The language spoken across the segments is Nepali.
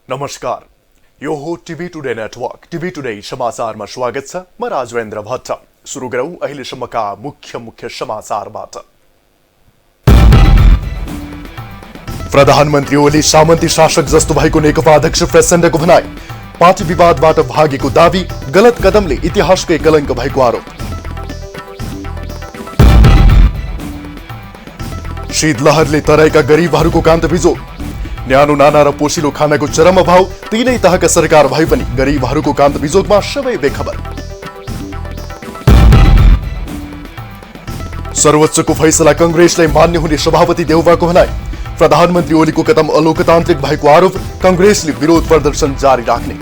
नमस्कार, यो हो TV today network. TV today समाचारमा स्वागत छ। म राजवेन्द्र भट्ट। सुरु गरौं अहिलेसम्मका मुख्य समाचारबाट। प्रधानमन्त्री ओली सामन्ती शासक जस्तो भएको नेकपा अध्यक्ष प्रचण्डको भनाई। पार्टी विवादबाट भागेको दावी, गलत कदमले इतिहासकै कलंक भएको आरोप। शीतलहरले तराईका गरिबहरूको कान्त बिजोग। न्यानो नाना र पोसिलो खानाको चरम अभाव, तीनै तहका सरकार भए पनि गरिबहरूको कान्त बिजोगमा सबै बेखबर। सर्वोच्चको फैसला कंग्रेसलाई मान्य हुने सभापति देउवाको भनाई। प्रधानमन्त्री ओलीको कदम अलोकतान्त्रिक भएको आरोप, कंग्रेसले विरोध प्रदर्शन जारी राख्ने।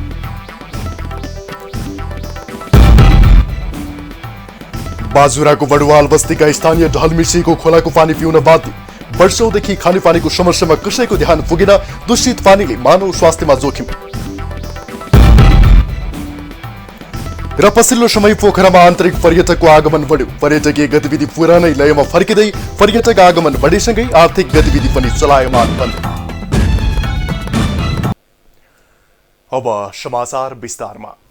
बाजुराको बडुवाल बस्तीका स्थानीय ढल मिसिएको खोलाको पानी पिउन बाध्य। वर्षौंदेखि खानेपानीको समस्यामा कसैको ध्यान पुगेन, दूषित पानीले मानव स्वास्थ्यमा जोखिम। र पछिल्लो समय पोखरामा आन्तरिक पर्यटकको आगमन बढ्यो। पर्यटकीय गतिविधि पुरानै लयमा फर्किँदै पर्यटक आगमन बढेसँगै आर्थिक गतिविधि पनि चलायमान बन्यो। अब समाचार विस्तारमा।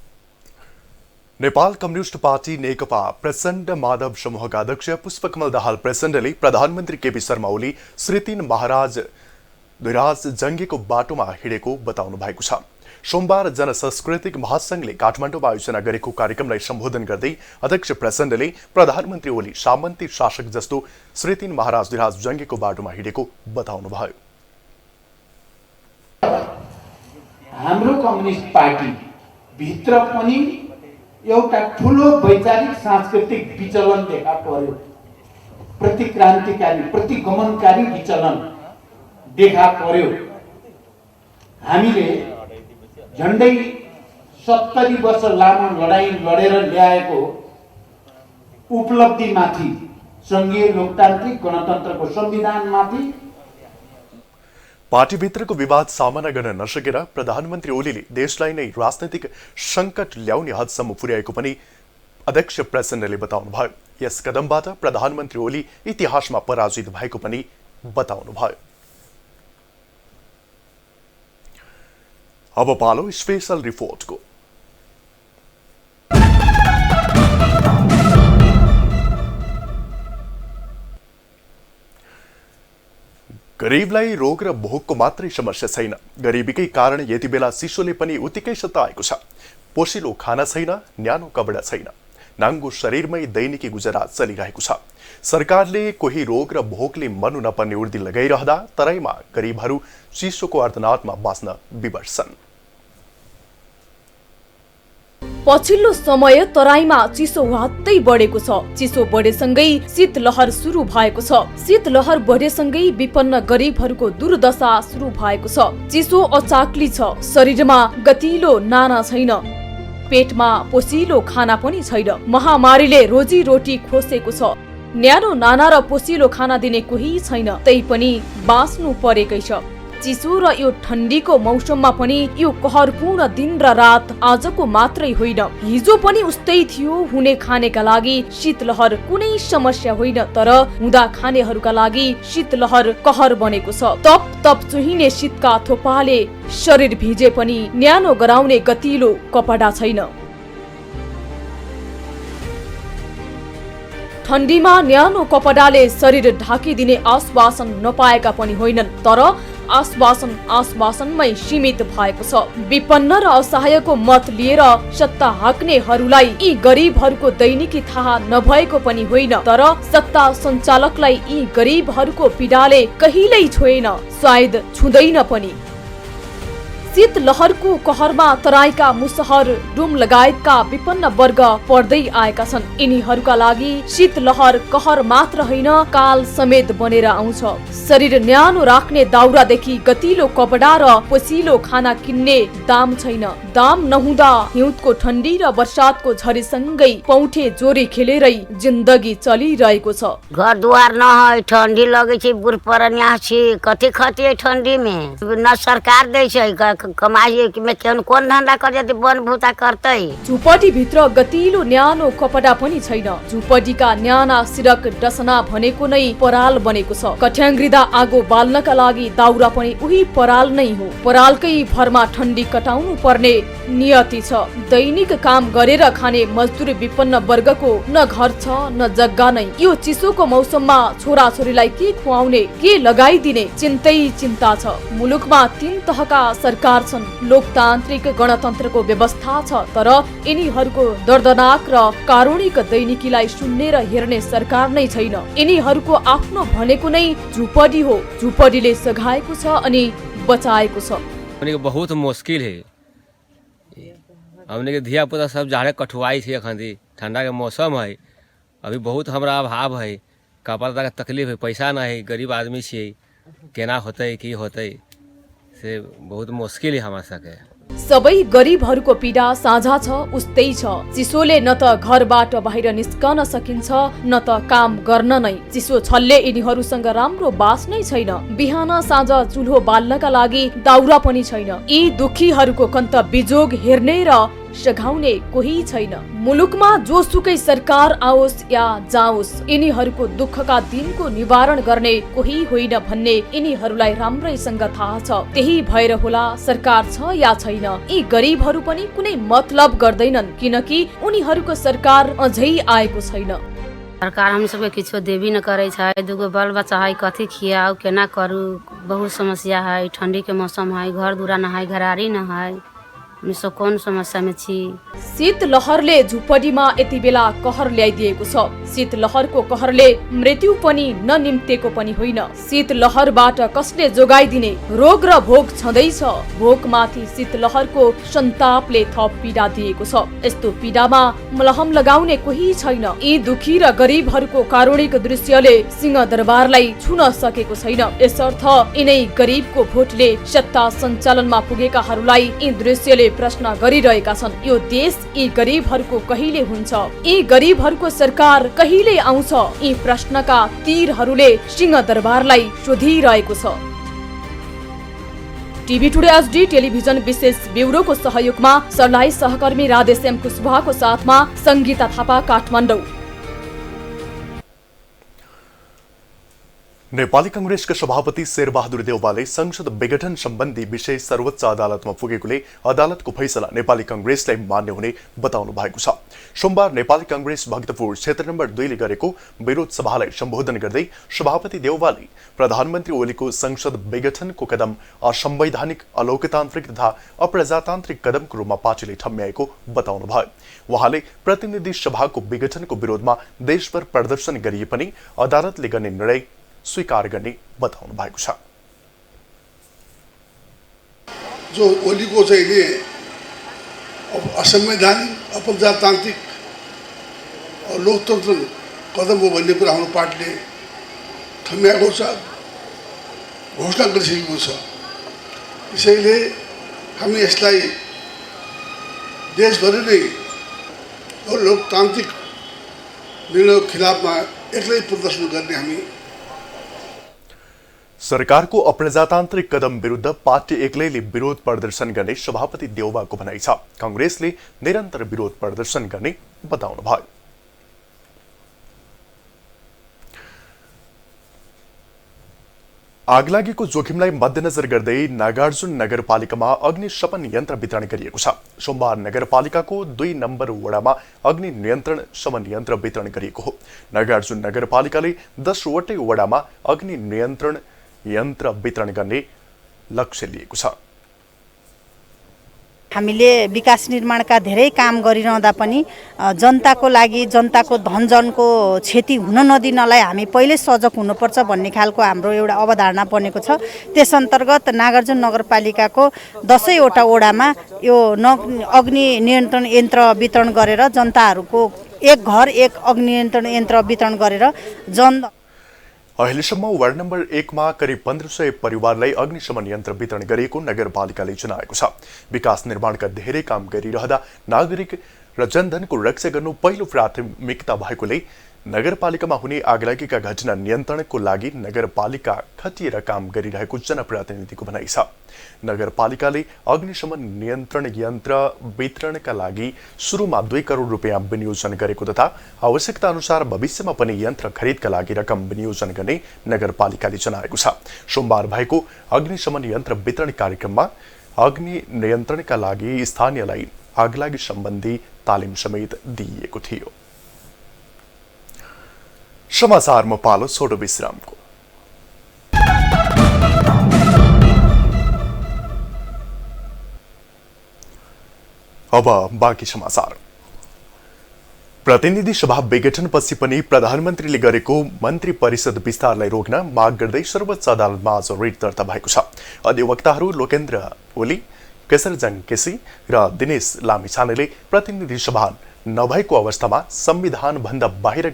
नेपाल कम्युनिस्ट पार्टी नेकपा प्रचण्ड माधव समूहका अध्यक्ष पुष्पकमल दाहाल प्रचण्डले प्रधानमन्त्री केपी शर्मा ओली श्री 3 महाराज ध्वजराज जंगीको बाटोमा हिँडेको बताउनु भएको छ। सोमबार जनसांस्कृतिक महासंघले काठमाडौँमा आयोजना गरेको कार्यक्रमलाई सम्बोधन गर्दै अध्यक्ष प्रचण्डले प्रधानमन्त्री ओली सामन्ती शासक जस्तो श्री 3 महाराज ध्वजराज जंगीको बाटोमा हिँडेको बताउनुभयो। हाम्रो कम्युनिस्ट पार्टी भित्र पनि एउटा ठुलो वैचारिक सांस्कृतिक विचलन देखा पर्यो। प्रतिक्रान्तिकारी प्रतिगमनकारी विचलन देखा पर्यो। हामीले झन्डै 70 वर्ष लामो लडाई लडेर ल्याएको उपलब्धिमाथि, संघीय लोकतान्त्रिक गणतन्त्रको संविधानमाथि पार्टीभित्रको विवाद सामना गर्न नसकेर प्रधानमन्त्री ओलीले देशलाई नै राजनैतिक संकट ल्याउने हदसम्म पुर्याएको पनि अध्यक्ष प्रचण्डले बताउनुभयो। यस कदमबाट प्रधानमन्त्री ओली इतिहासमा पराजित भएको पनि बताउनुभयो। अब पालो स्पेशल रिपोर्टको। गरीबलाई रोग र भोकको मात्रै समस्या छैन, गरिबीकै कारण यति बेला चिसोले पनि उत्तिकै सताएको छ। पोसिलो खाना छैन, न्यानो कपडा छैन, नाङ्गो शरीरमै दैनिकी गुजरात चलिरहेको छ। सरकारले कोही रोग र भोकले मर्नु नपर्ने उर्दी लगाइरहँदा तराईमा गरिबहरू चिसोको अर्तनादमा बाँच्न विवश छन्। पछिल्लो समय तराईमा चिसो ह्वात्तै बढेको छ। चिसो बढेसँगै शीतलहर सुरु भएको छ। शीतलहर बढेसँगै विपन्न गरिबहरूको दुर्दशा सुरु भएको छ। चिसो अचाक्ली छ, शरीरमा गतिलो नाना छैन, पेटमा पोसिलो खाना पनि छैन। महामारीले रोजी रोटी खोसेको छ। न्यानो नाना र पोसिलो खाना दिने कोही छैन, तै पनि बाँच्नु परेकै छ। चिसो र यो ठण्डीको मौसममा पनि यो कहरपूर्ण दिन र रात आजको मात्रै होइन, हिजो पनि उस्तै थियो। हुने खानेका लागि शीतलहर कुनै समस्या होइन, तर हुँदा खानेहरूका लागि शीतलहर कहर बनेको छ। तप तप चुहिने शीतका थोपाले शरीर भिजे पनि न्यानो गराउने गतिलो कपडा छैन। ठण्डीमा न्यानो कपडाले शरीर ढाकिदिने आश्वासन नपाएका पनि होइनन्, तर आश्वासनमै सीमित भएको छ। विपन्न र असहायको मत लिएर सत्ता हाक्नेहरूलाई यी गरिबहरूको दैनिकी थाहा नभएको पनि होइन, तर सत्ता सञ्चालकलाई यी गरिबहरूको पीडाले कहिल्यै छोएन, सायद छुँदैन पनि। शीतलहरको कहरमा तराईका मुसहर डुम लगायतका विपन्न वर्ग पर्दै आएका छन्। यिनीहरूका लागि शीतलहर कहर मात्र होइन, काल समेत बनेर आउँछ। शरीर न्यानो राख्ने दाउरादेखि गतिलो कपडा र पोसिलो खाना किन्ने दाम छैन। दाम नहुँदा हिउँदको ठण्डी र बर्सातको झरीसँगै पौठे जोरी खेलेरै जिन्दगी चलिरहेको छ। घर दुआर न है, ठण्डी लगे छै, बुढ़ परनिया छी, कथी खतिए ठण्डी में, न सरकार दै छै, कमाइए कि मैं कौन धंधा कर जाते वन भूता करते। झुपडी भित्र गतिलो न्यानो कपडा पनि छैन। झुपडीका न्याना सिरक डसना भनेको नै पराल बनेको छ। कठ्याङ्ग्रिदा आगो बाल्नका लागि दाउरा पनि उही पराल नै हो। परालकै भरमा ठण्डी कटाउनु पर्ने नियति छ। दैनिक काम गरेर खाने मजदुर विपन्न वर्गको न घर छ न जग्गा नै। यो चिसोको मौसममा छोराछोरीलाई के खुवाउने, के लगाइदिने चिन्तै चिन्ता छ। मुलुकमा 3 तहका सरकार छन्। लोकतान्त्रिक गणतन्त्रको व्यवस्था छ, तर यिनीहरूको दर्दनाक र कारुणिक दैनिकीलाई सुन्ने र हेर्ने सरकार नै छैन। यिनीहरूको आफ्नो भनेको नै झुपडी हो। झुपडीले सघाएको छ अनि बचाएको छ। हमने बहुत मुश्किल है। हमने के धिया पुता सब जाड़े कठुआई थी। अखन ठंडा के मौसम है, अभी बहुत हमरा अभाव है। कपड़ा का तकलीफ है, पैसा ना है, गरीब आदमी छे, केना होते की होते से बहुत मुश्किल है हमारा सके। सबै गरिबहरूको पीडा साझा छ, उस्तै छ। चिसोले न त घरबाट बाहिर निस्कन सकिन्छ न त काम गर्न नै। चिसो छल्ले यिनीहरूसँग राम्रो बास नै छैन। बिहान साँझ चुल्हो बाल्नका लागि दाउरा पनि छैन। यी दुखीहरूको कन्त बिजोग हेर्ने र सघाउने कोही छैन। मुलुकमा जोसुकै सरकार आओस् या जाओस्, यिनीहरूको दुःखका दिनको निवारण गर्ने कोही होइन भन्ने यिनीहरूलाई राम्रैसँग थाहा छ। त्यही भएर होला सरकार छ या छैन, यी गरिबहरू पनि कुनै मतलब गर्दैनन्, किनकि उनीहरूको सरकार अझै आएको छैन। सरकार हम सबके किछो देवी न करे छै। दुगो बाल बच्चा है, कथी खियाऊ केना करू, बहुत समस्या है। ठंडी के मौसम है, घर दुरा न है, घरारी न है, मिसो कौन समस्या में छी। शीत लहरले झुपडीमा यति बेला कहर ल्याइदिएको छ। शीत लहरको कहरले मृत्यु पनि ननिम्तेको पनि होइन। शीत लहरबाट कसले जोगाइदिने? रोग र भोग छँदैछ। भोकमाथि शीत लहरको सन्तापले थप पीडा दिएको छ। यस्तो पीडामा मलहम लगाउने कोही छैन। यी दुखी र गरिबहरूको कारुणिक दृश्यले सिंहदरबारलाई छुन सकेको छैन। यसर्थ यिनै गरिबको भोटले सत्ता सञ्चालनमा पुगेकाहरूलाई यी दृश्यले प्रश्न गरिरहेका छन्। यो देश यी गरिबहरूको कहिले हुन्छ? यी गरिबहरूको सरकार कहिले आउँछ? यी प्रश्नका तीरहरूले सिंहदरबारलाई सोधिरहेको छ। टिभी टुडे एचडी टेलिभिजन विशेष ब्युरोको सहयोगमा सर्लाही सहकर्मी राधेश्याम कुशवाहाको साथमा संगीता थापा, काठमाडौँ। नेपाली कांग्रेसका सभापति शेरबहादुर देउवाले संसद विघटन सम्बन्धी विषय सर्वोच्च अदालतमा पुगेकोले अदालतको फैसला नेपाली कांग्रेसलाई मान्य हुने बताउनु भएको छ। सोमबार नेपाली कांग्रेस भक्तपुर क्षेत्र नम्बर 2 ले गरेको विरोध सभालाई सम्बोधन गर्दै सभापति देउवाले प्रधानमन्त्री ओलीको संसद विघटनको कदम असंवैधानिक, अलोकतान्त्रिक तथा अप्रजातान्त्रिक कदमको रूपमा पार्टीले ठम्म्याएको बताउनु भयो। उहाँले प्रतिनिधि सभाको विघटनको विरोधमा देशभर प्रदर्शन गरिए पनि अदालतले गर्ने निर्णय स्वीकार गर्ने बताउनु भएको छ। जो ओलीको चाहिँ असंवैधानिक, अप्रजातान्त्रिक और लोकतन्त्र कदम हो भन्ने कुरा हाम्रो पार्टीले ठम्याएको छ, घोषणा गरिसकेको छ। त्यसैले हामी यसलाई देशभरि नै लोकतान्त्रिक निर्णयको खिलाफमा एक्लै प्रदर्शन गर्ने हामी। सरकारको अप्रजातान्त्रिक कदम विरुद्ध पार्टी एक्लैले विरोध प्रदर्शन गर्ने सभापति देउवाको भनाइ छ। कांग्रेसले निरन्तर विरोध प्रदर्शन गर्ने बताउनु भयो। आगलागीको जोखिमलाई मध्यनजर गर्दै नागार्जुन नगरपालिकामा अग्निशमन यन्त्र वितरण गरिएको छ। सोमबार नगरपालिकाको 2 नम्बर वडामा अग्नि नियन्त्रण शमन यन्त्र वितरण गरिएको हो। नागार्जुन नगरपालिकाले 10 वटै वडामा अग्नि नियन्त्रण यन्त्र वितरण गर्ने लक्ष्य लिएको छ। हामीले विकास निर्माणका धेरै काम गरिरहँदा पनि जनताको लागि, जनताको धनजनको क्षति हुन नदिनलाई हामी पहिले सजग हुनुपर्छ भन्ने खालको हाम्रो एउटा अवधारणा बनेको छ। त्यस अन्तर्गत नागार्जुन नगरपालिकाको 10 वटा वडामा यो अग्नि नियन्त्रण यन्त्र वितरण गरेर जनताहरूको एक घर एक अग्नि नियन्त्रण यन्त्र वितरण गरेर अहिलेसम्म वार्ड नम्बर 1 मा करिब 1500 परिवारलाई अग्निशमन यन्त्र वितरण गरिएको नगरपालिकाले जनाएको छ। विकास निर्माणका धेरै काम गरिरहँदा नागरिक र जनधनको रक्षा गर्नु पहिलो प्राथमिकता भएकोले नगरपालिकामा हुने आगलागीका घटना नियन्त्रणको लागि नगरपालिका खटिएर काम गरिरहेको जनप्रतिनिधिको भनाइ छ। नगरपालिकाले अग्निशमन नियन्त्रण यन्त्र वितरणका लागि सुरुमा 2 करोड रुपियाँ विनियोजन गरेको तथा आवश्यकता अनुसार भविष्यमा पनि यन्त्र खरिदका लागि रकम विनियोजन गर्ने नगरपालिकाले जनाएको छ। सोमबार भएको अग्निशमन यन्त्र वितरण कार्यक्रममा अग्नि नियन्त्रणका लागि स्थानीयलाई आगलागी सम्बन्धी तालिम समेत दिइएको थियो। समाचारमा पालो छोटो विश्रामको। अब बाँकी समाचार। प्रतिनिधि सभा विघटनपछि पनि प्रधानमन्त्रीले गरेको मन्त्री परिषद विस्तारलाई रोक्न माग गर्दै सर्वोच्च अदालतमा आज रिट दर्ता भएको छ। अधिवक्ताहरू लोकेन्द्र ओली, केशरजङ केसी र दिनेश लामिछानेले प्रतिनिधि सभा नभएको अवस्थामा संविधान भन्दा बाहिर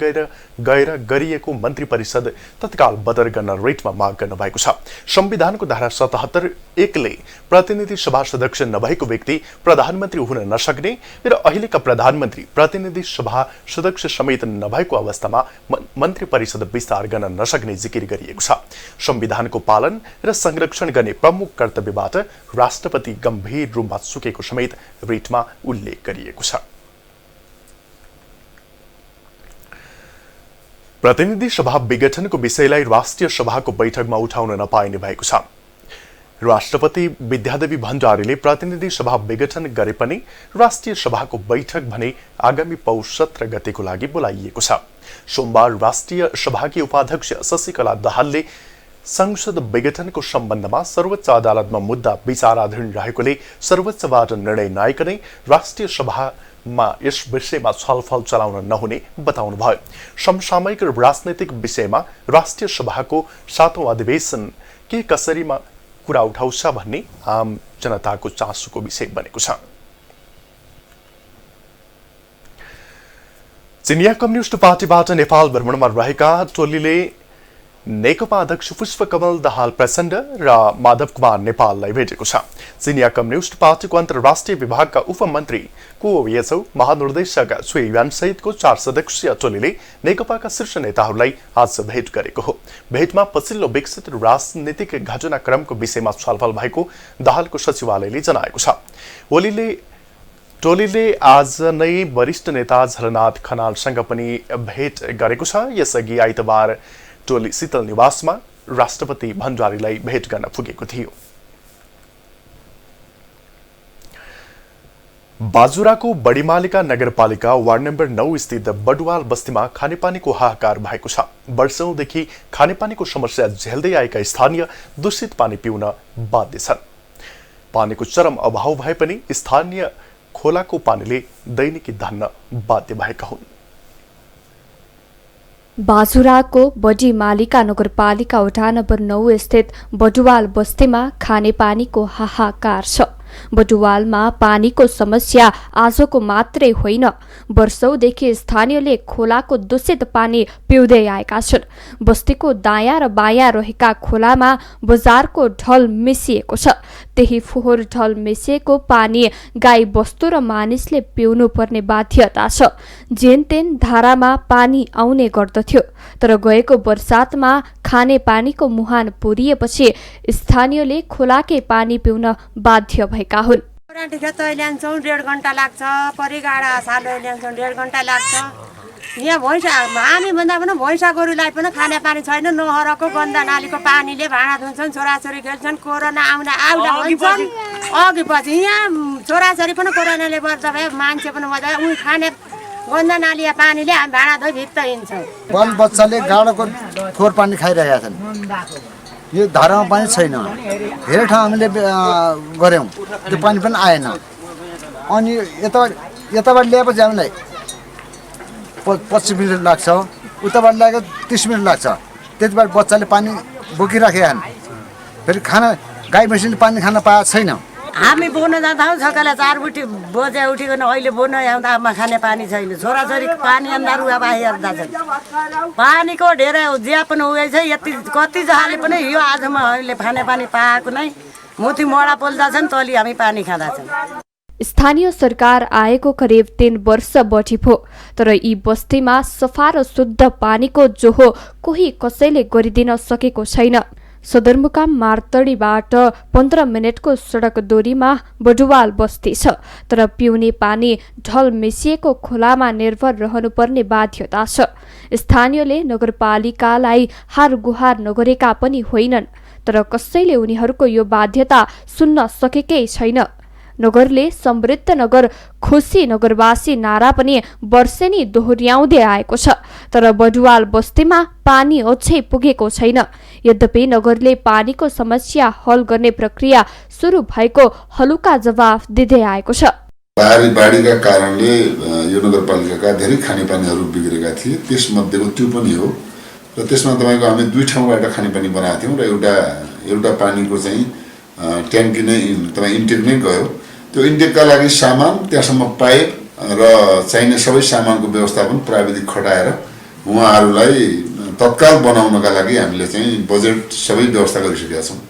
गएर गरिएको मन्त्री परिषद तत्काल बदर गर्न रिटमा माग गर्नु भएको छ। संविधानको धारा 77(1) ले प्रतिनिधि सभा सदस्य नभएको व्यक्ति प्रधानमन्त्री हुन नसक्ने र अहिलेका प्रधानमन्त्री प्रतिनिधि सभा सदस्य समेत नभएको अवस्थामा मन्त्री परिषद विस्तार गर्न नसक्ने जिकिर गरिएको छ। संविधानको पालन र संरक्षण गर्ने प्रमुख कर्तव्यबाट राष्ट्रपति गम्भीर रूपमा चुकेको समेत रिटमा उल्लेख गरिएको छ। प्रतिनिधि सभा विघटनको विषयलाई राष्ट्रिय सभाको बैठकमा उठाउन नपाइने भएको छ। राष्ट्रपति विद्यादेवी भण्डारीले प्रतिनिधि सभा विघटन गरे पनि राष्ट्रिय सभाको बैठक भने आगामी पौष 17 गतेको लागि बोलाइएको छ। सोमबार राष्ट्रिय सभाकी उपाध्यक्ष शशिकला दाहालले संसद विघटनको सम्बन्धमा सर्वोच्च अदालतमा मुद्दा विचाराधीन रहेकोले सर्वोच्चबाट निर्णय नआइकनै राष्ट्रिय सभामा यस विषयमा छलफल चलाउन नहुने बताउनुभयो। समसामयिक राजनैतिक विषयमा राष्ट्रिय सभाको 7औं अधिवेशन के कसरीमा कुरा उठाउँछ भन्ने आम जनताको चासोको विषय बनेको छ। चिनिया कम्युनिस्ट पार्टीबाट नेपाल भ्रमणमा रहेका टोलीले नेकपा अध्यक्ष पुष्पकमल दाहाल प्रचण्ड र माधव कुमार नेपाललाई भेटेको छ। चिनिया कम्युनिस्ट पार्टीको अन्तर्राष्ट्रिय विभागका उपमन्त्री को येचौ, महानिर्देशक छुई युआन सहितको 4 सदस्यीय टोलीले नेकपाका शीर्ष नेताहरूलाई आज भेट गरेको हो। भेटमा पछिल्लो विकसित राजनीतिक घटनाक्रमको विषयमा छलफल भएको दाहालको सचिवालयले जनाएको छ। टोलीले आज नै वरिष्ठ नेता झलनाथ खनालसँग पनि भेट गरेको छ। यसअघि आइतबार टोली शीतल निवासमा राष्ट्रपति भण्डारीलाई भेट गर्न पुगेको थियो। बाजुराको बडीमालिका नगरपालिका वार्ड नम्बर 9 स्थित बडुवाल बस्तीमा खानेपानीको हाहाकार भएको छ। वर्षौंदेखि खानेपानीको समस्या झेल्दै आएका स्थानीय दूषित पानी पिउन बाध्य छन्। पानीको चरम अभाव भए पनि स्थानीय खोलाको पानीले दैनिकी धान्न बाध्य भएका हुन्। बाजुराको बडीमालिका नगरपालिका वडा नम्बर 9 स्थित बडुवाल बस्तीमा खानेपानीको हाहाकार छ। बडुवालमा पानीको समस्या आजको मात्रै होइन, वर्षौंदेखि स्थानीयले खोलाको दूषित पानी पिउँदै आएका छन्। बस्तीको दायाँ र बायाँ रहेका खोलामा बजारको ढल मिसिएको छ। त्यही फोहोर ढल मिसिएको पानी गाई बस्तु र मानिसले पिउनु पर्ने बाध्यता छ। जेनतेन धारामा पानी आउने गर्दथ्यो, तर गएको बर्सातमा खाने पानीको मुहान पुरिएपछि स्थानीयले खोलाकै पानी पिउन बाध्य भएका हुन्। ल्याउँछौँ 1.5 घण्टा लाग्छ, परिगाडा सालो ल्याउँछौँ 1.5 घण्टा लाग्छ। यहाँ भैँसा हामी भन्दा पनि भैँसा गोरुलाई पनि खाने पानी छैन। नहरको गन्दा नालीको पानीले भाँडा धुन्छन्, छोराछोरी खेल्छन्। कोरोना आउँदा भन्छन् अघि पछि यहाँ छोराछोरी पनि कोरोनाले गर्दा भए मान्छे पनि मजा उही खाने गन्दा नाली पानीले हामी भाँडा धोइ भित्त हिँड्छौँ। बाल बच्चाले गाडाको फोहोर पानी खाइरहेका छन्। यो धारामा पानी छैन। धेरै ठाउँ हामीले गऱ्यौँ, त्यो पानी पनि आएन। अनि यताबाट ल्याएपछि हामीलाई 25 मिनट लाग्छ, उताबाट ल्याएको 30 मिनट लाग्छ। त्यतिबाट बच्चाले पानी बोकिराखेका छन्। फेरि खाना गाई भैँसीले पानी खान पाएको छैन। हामी बोल्न जाँदा सकाले 4 बजे उठिकन अहिले बोल्न आउँदा खाने पानी छैन। छोराछोरी पानी अन्दा रुवा बाहिर्दा छन्। पानीको धेरै ज्या पनि उयो छ। यति कति जहाले पनि यो आजमा अहिले खाने पानी पाएको नै मोती मोडा पोल्दा छन्, तली हामी पानी खाँदा छन्। स्थानीय सरकार आएको करिब 3 वर्ष बढी भयो, तर यी बस्तीमा सफा र शुद्ध पानीको जोहो कोही कसैले गरिदिन सकेको छैन। सदरमुकाम मार्तडीबाट 15 मिनटको सडक दूरीमा बडुवाल बस्ती छ, तर पिउने पानी ढल मिसिएको खोलामा निर्भर रहनुपर्ने बाध्यता छ। स्थानीयले नगरपालिकालाई हार गुहार नगरेका पनि होइनन्, तर कसैले उनीहरूको यो बाध्यता सुन्न सकेकै छैन। नगरले समृद्ध नगर, खुसी नगरवासी नारा पनि वर्षेनी दोहोर्याउँदै आएको छ, तर बडुवाल बस्तीमा पानी अझै पुगेको छैन। यद्यपि नगरले पानीको समस्या हल गर्ने प्रक्रिया सुरु भएको हलुका जवाफ दिँदै आएको छ। बाढीका कारणले यो नगरपालिकाका धेरै खानेपानीहरू बिग्रेका थिए, त्यसमध्येको त्यो पनि हो। र त्यसमा तपाईँको हामी 2 ठाउँबाट खानेपानी बनाएको थियौँ र एउटा पानीको चाहिँ ट्याङ्की नै तपाईँ इन्टेक नै गयो। त्यो इन्टेकका लागि सामान, त्यहाँसम्म पाइप र चाहिने सबै सामानको व्यवस्थापन प्राविधिक खटाएर उहाँहरूलाई तत्काल बनाउनका लागि हामीले चाहिँ बजेट सबै व्यवस्था गरिसकेका छौँ।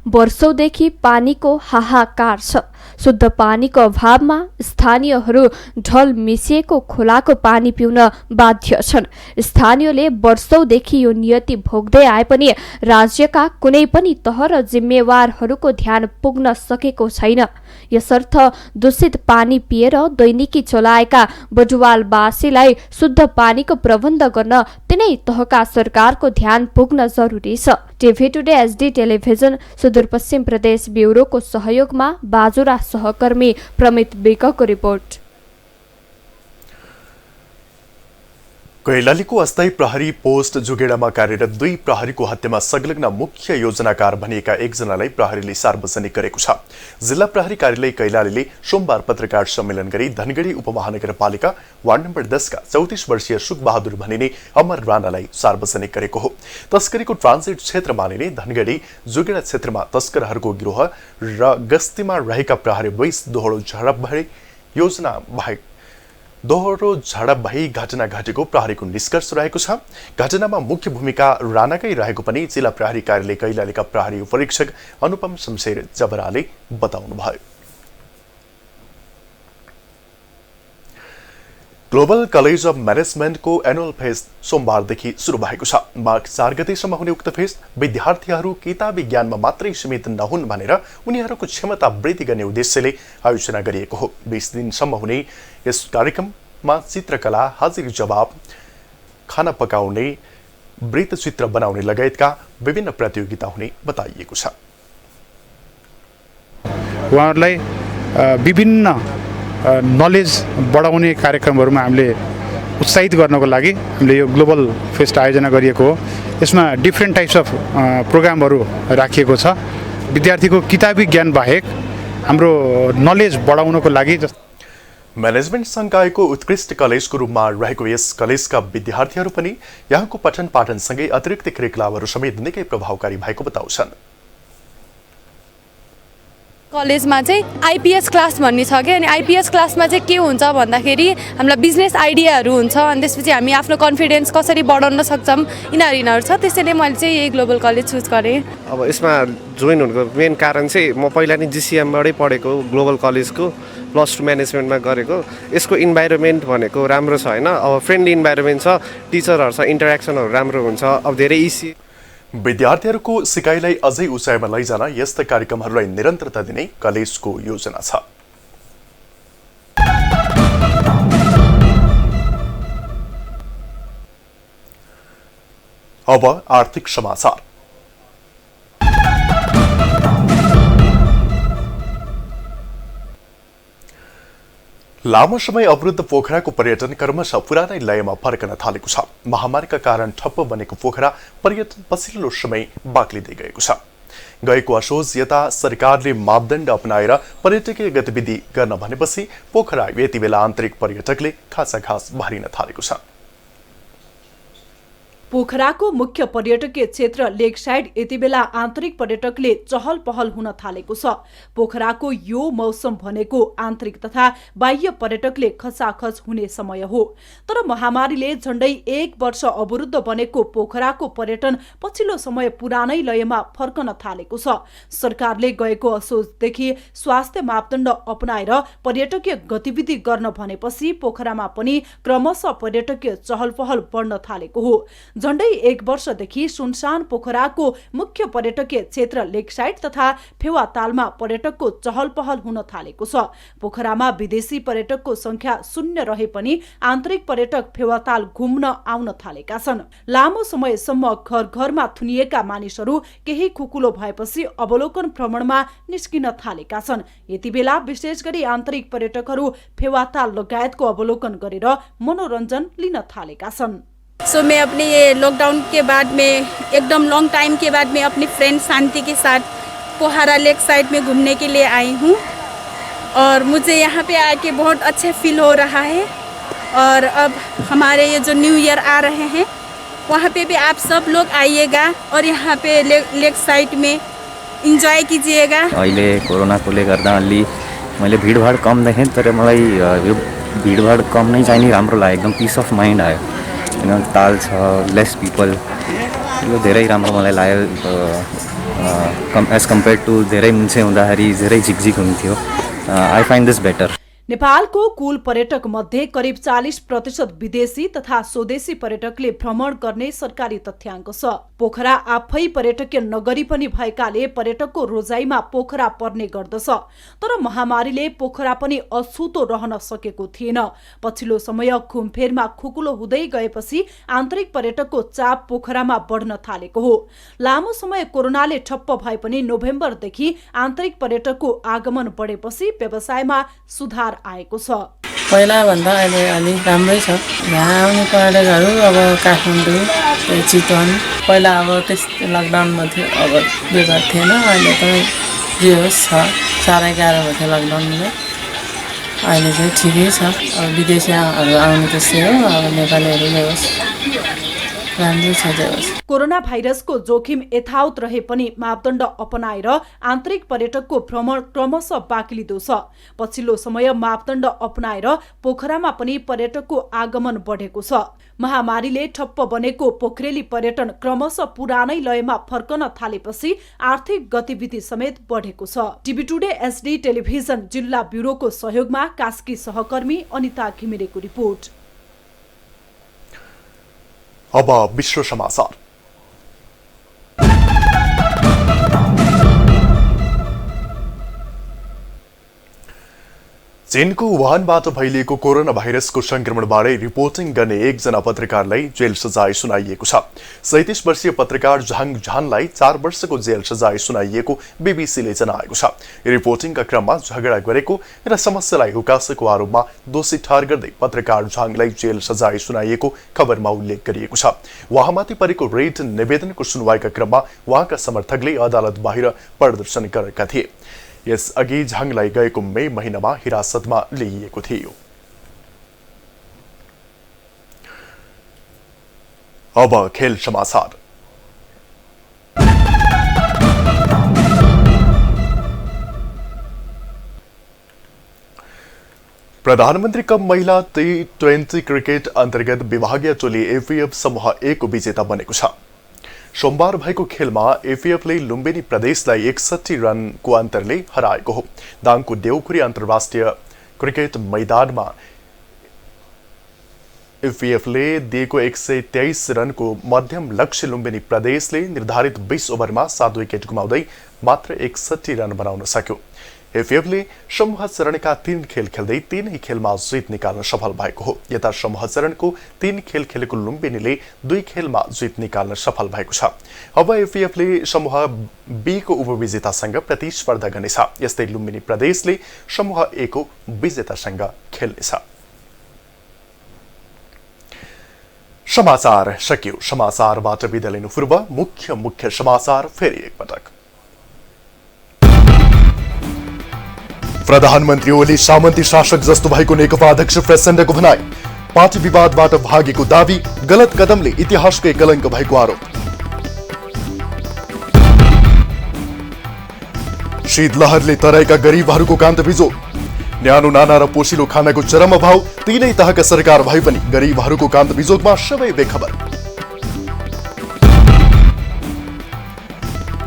वर्षौंदेखि पानीको हाहाकार छ। शुद्ध पानीको अभावमा स्थानीयहरू ढल मिसिएको खोलाको पानी पिउन बाध्य छन्। स्थानीयले वर्षौंदेखि यो नियति भोग्दै आए पनि राज्यका कुनै पनि तह र जिम्मेवारहरूको ध्यान पुग्न सकेको छैन। यसर्थ दूषित पानी पिएर दैनिकी चलाएका बडुवालवासीलाई शुद्ध पानीको प्रबन्ध गर्न तिनै तहका सरकारको ध्यान पुग्न जरुरी छ। TV today HD television Sudurpashchim प्रदेश ब्युरोको सहयोगमा बाजुरा सहकर्मी प्रमित विकको रिपोर्ट। कैलालीको अस्थायी प्रहरी पोस्ट जुगेडामा कार्यरत 2 प्रहरीको हत्यामा संलग्न मुख्य योजनाकार भनिएका एकजनालाई प्रहरीले सार्वजनिक गरेको छ। जिल्ला प्रहरी कार्यालय कैलालीले सोमबार पत्रकार सम्मेलन गरी धनगढी उपमहानगरपालिका वार्ड नम्बर 10 का 34 वर्षीय सुख बहादुर भनिने अमर राणालाई सार्वजनिक गरेको हो। तस्करीको ट्रान्जिट क्षेत्र मानिने धनगढी जुगेडा क्षेत्रमा तस्करहरूको गिरोह र गस्तीमा रहेका प्रहरी 20 दोहोरो झडप भई घटना घटेको प्रहरीको निष्कर्ष रहेको छ। घटनामा मुख्य भूमिका राणाकै रहेको पनि जिल्ला प्रहरी कार्यालय कैलालीका प्रहरी उपरीक्षक अनुपम शमशेर जबराले बताउनुभयो। ग्लोबल कलेज अफ म्यानेजमेन्टको एनुअल फेस्ट सोमबारदेखि सुरु भएको छ। मार्च 4 गतेसम्म हुने उक्त फेस्ट विद्यार्थीहरू किताबी ज्ञानमा मात्रै सीमित नहुन् भनेर उनीहरूको क्षमता वृद्धि गर्ने उद्देश्यले आयोजना गरिएको हो। 20 दिनसम्म हुने यस कार्यक्रममा चित्रकला, हाजिरी जवाब, खाना पकाउने, वृत्तचित्र बनाउने लगायतका विभिन्न प्रतियोगिता हुने बताइएको छ। उहाँहरूलाई विभिन्न नलेज बढाउने कार्यक्रमहरूमा हामीले उत्साहित गर्नको लागि हामीले यो ग्लोबल फेस्ट आयोजना गरिएको हो। यसमा डिफ्रेन्ट टाइप्स अफ प्रोग्रामहरू राखिएको छ। विद्यार्थीको किताबी ज्ञान बाहेक हाम्रो नलेज बढाउनको लागि म्यानेजमेन्ट संकायको उत्कृष्ट कलेजको रूपमा रहेको यस कलेजका विद्यार्थीहरू पनि यहाँको पठन पाठनसँगै अतिरिक्त क्रियाकलापहरू समेत निकै प्रभावकारी भएको बताउँछन्। कलेजमा चाहिँ आइपीएस क्लास भन्ने छ कि, अनि आइपीएस क्लासमा चाहिँ के हुन्छ भन्दाखेरि हामीलाई बिजनेस आइडियाहरू हुन्छ, अनि त्यसपछि हामी आफ्नो कन्फिडेन्स कसरी बढाउन सक्छौँ यिनीहरू छ। त्यसैले मैले चाहिँ यही ग्लोबल कलेज चुज गरेँ। अब यसमा जोइन हुनुको मेन कारण चाहिँ म पहिला नै जिसिएमबाटै पढेको, ग्लोबल कलेजको +2 म्यानेजमेन्टमा गरेको। यसको इन्भाइरोमेन्ट भनेको राम्रो छ होइन, अब फ्रेन्डली इन्भाइरोमेन्ट छ, टिचरहरूसँग इन्टरेक्सनहरू राम्रो हुन्छ, अब धेरै इजी। विद्यार्थीहरूको सिकाइलाई अझै उचाइमा लैजान यस्ता कार्यक्रमहरूलाई निरन्तरता दिने कलेजको योजना छ। अब आर्थिक समाचार। लामो समय अवरुद्ध पोखराको पर्यटन क्रमशः पुरानै लयमा फर्कन थालेको छ। महामारीका कारण ठप्प बनेको पोखरा पर्यटन पछिल्लो समय बाक्लिँदै गएको छ। गएको असोज यता सरकारले मापदण्ड अपनाएर पर्यटकीय गतिविधि गर्न भनेपछि पोखरा यति बेला आन्तरिक पर्यटकले खासा घाँस भरिन थालेको छ। पोखराको मुख्य पर्यटकीय क्षेत्र लेक साइड यति बेला आन्तरिक पर्यटकले चहल पहल हुन थालेको छ। पोखराको यो मौसम भनेको आन्तरिक तथा बाह्य पर्यटकले खचाखच हुने समय हो। तर महामारीले झण्डै 1 वर्ष अवरुद्ध बनेको पोखराको पर्यटन पछिल्लो समय पुरानै लयमा फर्कन थालेको छ। सरकारले गएको असोजदेखि स्वास्थ्य मापदण्ड अपनाएर पर्यटकीय गतिविधि गर्न भनेपछि पोखरामा पनि क्रमशः पर्यटकीय चहल पहल बढ्न थालेको हो। झण्डै 1 वर्षदेखि सुनसान पोखराको मुख्य पर्यटकीय क्षेत्र लेक साइड तथा फेवातालमा पर्यटकको चहल पहल हुन थालेको छ। पोखरामा विदेशी पर्यटकको संख्या 0 रहे पनि आन्तरिक पर्यटक फेवाताल घुम्न आउन थालेका छन्। लामो समयसम्म घर घरमा थुनिएका मानिसहरू केही खुकुलो भएपछि अवलोकन भ्रमणमा निस्किन थालेका छन्। यति बेला विशेष गरी आन्तरिक पर्यटकहरू फेवाताल लगायतको अवलोकन गरेर मनोरञ्जन लिन थालेका छन्। मैं अपने ये लॉकडाउन के बाद में एकदम लॉन्ग टाइम के बाद में अपनी फ्रेंड शांति के साथ पोखरा लेक साइड में घूमने के लिए आई हूँ और मुझे यहाँ पे आके बहुत अच्छा फील हो रहा है। और अब हमारे ये जो न्यू ईयर आ रहे हैं वहाँ पे भी आप सब लोग आइएगा और यहाँ पे लेक साइड में इन्जॉय कीजिएगा। अहिले कोरोनाकोले गर्दा अलि मैले भिडभाड कम देखेँ तर मलाई यो भिडभाड कम नै चाहिँ नि राम्रो लाग्यो। एकदम पिस अफ माइन्ड आयो। ताल छ, लेस पिपल, यो धेरै राम्रो मलाई लाग्यो। एज कम्पेयर टु धेरै मुन्छे हुँदाखेरि धेरै झिकझिक हुन्थ्यो। I find this better. नेपालको कुल पर्यटक मध्ये करिब 40% विदेशी तथा स्वदेशी पर्यटकले भ्रमण गर्ने सरकारी तथ्याङ्क छ। पोखरा आफै पर्यटकीय नगरी पनि भएकाले पर्यटकको रोजाइमा पोखरा पर्ने गर्दछ। तर महामारीले पोखरा पनि अछुतो रहन सकेको थिएन। पछिल्लो समय घुमफेरमा खुकुलो हुँदै गएपछि आन्तरिक पर्यटकको चाप पोखरामा बढ्न थालेको हो। लामो समय कोरोनाले ठप्प भए पनि नोभेम्बरदेखि आन्तरिक पर्यटकको आगमन बढेपछि व्यवसायमा सुधार आएको छ। पहिला भन्दा अहिले अलि राम्रै छ। यहाँ आउने पर्यटकहरू अब काठमाडौँ, चितवन, पहिला अब त्यस्तो लकडाउनमा थियो, अब बेकार थिएन। अहिले त जे होस् छ, साह्रै गाह्रो भएको थियो लकडाउनले। अहिले चाहिँ ठिकै छ। अब विदेशीहरू आउने त्यस्तै हो, अब नेपालीहरू नै होस्, राम्रै छ जे होस्। कोरोना भाइरसको जोखिम यथावत रहे पनि मापदण्ड अपनाएर आन्तरिक पर्यटकको भ्रमण क्रमशः बाक्लिँदो छ। पछिल्लो समय मापदण्ड अपनाएर पोखरामा पनि पर्यटकको आगमन बढेको छ। महामारीले ठप्प बनेको पोखरेली पर्यटन क्रमशः पुरानै लयमा फर्कन थालेपछि आर्थिक गतिविधि समेत बढेको छ। टिभी टुडे एसडी टेलिभिजन जिल्ला ब्युरोको सहयोगमा कास्की सहकर्मी अनिता घिमिरेको रिपोर्ट। अब विश्व समाचार। चीनको वुहानबाट फैलिएको कोरोना भाइरसको संक्रमणबारे रिपोर्टिङ गर्ने एकजना पत्रकारलाई जेल सजाय सुनाइएको छ। 37 वर्षीय पत्रकार झाङ झानलाई 4 वर्षको जेल सजाय सुनाइएको बीबीसीले जनाएको छ। रिपोर्टिङका क्रममा झगडा गरेको र समस्यालाई हुकासेको आरोपमा दोषी ठहर गर्दै पत्रकार झाङलाई जेल सजाय सुनाइएको खबरमा उल्लेख गरिएको छ। उहाँमाथि परेको रेड निवेदनको सुनवाईका क्रममा उहाँका समर्थकले अदालत बाहिर प्रदर्शन गरेका थिए। यसअघि झाङलाई गएको मे महिनामा हिरासतमा लिइएको थियो। अब खेल समाचार। प्रधानमन्त्री कप महिला T20 क्रिकेट अन्तर्गत विभागीय टोली एफएफ समूह 1 को विजेता बनेको छ। सोमबार भएको खेलमा एफएफले लुम्बिनी प्रदेशलाई 61 रनको अन्तरले हराएको हो। दाङको देउखुरी अन्तर्राष्ट्रिय क्रिकेट मैदानमा एफएफले दिएको 123 रनको मध्यम लक्ष्य लुम्बिनी प्रदेशले निर्धारित 20 ओभरमा 7 विकेट गुमाउँदै मात्र 61 रन बनाउन सक्यो। एफएफले समूह चरणका 3 खेल खेल्दै 3 खेलमा जित निकाल्न सफल भएको हो। यता समूह चरणको 3 खेल खेलेको लुम्बिनीले 2 खेलमा जित निकाल्न सफल भएको छ। अब एफएफले समूह बी को उपविजेतासँग प्रतिस्पर्धा गर्नेछ। यस्तै लुम्बिनी प्रदेशले समूह ए को विजेतासँग खेल्नेछ। समाचार सकियो। समाचारबाट बिदा लिनु पूर्व मुख्य समाचार फेरि एकपटक। प्रधानमन्त्री ओली सामन्ती शासक जस्तो भएको नेकपा अध्यक्ष प्रचण्डको भनाई। पार्टी विवादबाट भागेको दावी, गलत कदमले इतिहासकै कलङ्क भएको आरोप। शीतलहरले तराईका गरिबहरूको कान्त बिजोग, न्यानो नाना र पोसिलो खानाको चरम अभाव, तीनै तहका सरकार भए पनि गरिबहरूको कान्त बिजोगमा सबै बेखबर।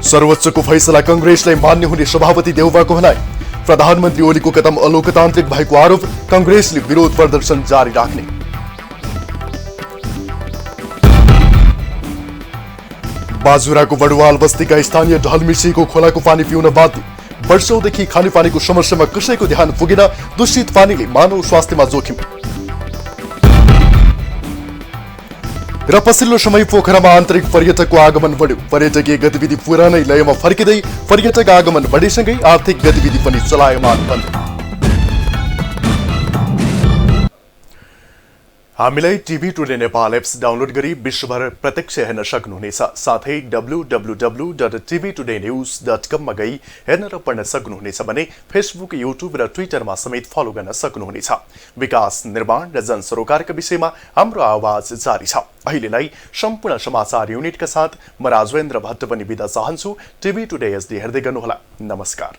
सर्वोच्चको फैसला कंग्रेसलाई मान्य हुने सभापति देउवाको भनाई, प्रधानमन्त्री ओलीको कदम अलोकतान्त्रिक भएको आरोप, कंग्रेसले विरोध प्रदर्शन जारी राख्ने। बाजुराको बडुवाल बस्तीका स्थानीय ढल मिसिएको खोलाको पानी पिउन बाध्य, वर्षौंदेखि खानेपानीको समस्यामा कसैको ध्यान पुगेन, दूषित पानीले मानव स्वास्थ्यमा जोखिम। र पछिल्लो समय पोखरामा आन्तरिक पर्यटकको आगमन बढ्यो, पर्यटकीय गतिविधि पुरानै लयमा फर्किँदै पर्यटक आगमन बढेसँगै आर्थिक गतिविधि पनि चलायमान बन्यो। हामीलाई TV today Nepal apps download गरी विश्वभर प्रत्यक्ष हेर्न सक्नुहुनेछ। साथै www.tvtoday.news.com मा गई हेर्न र पढ्न सक्नुहुनेछ भने फेसबुक, युट्युब र ट्विटरमा समेत फलो गर्न सक्नुहुनेछ। विकास, निर्माण र जनसरोकारका विषयमा हाम्रो आवाज जारी छ। अहिलेलाई सम्पूर्ण समाचार युनिटका साथ म राजवेन्द्र भट्ट पनि बिदा चाहन्छु। टिभी टुडे एसडी हेर्दै गर्नुहोला। नमस्कार।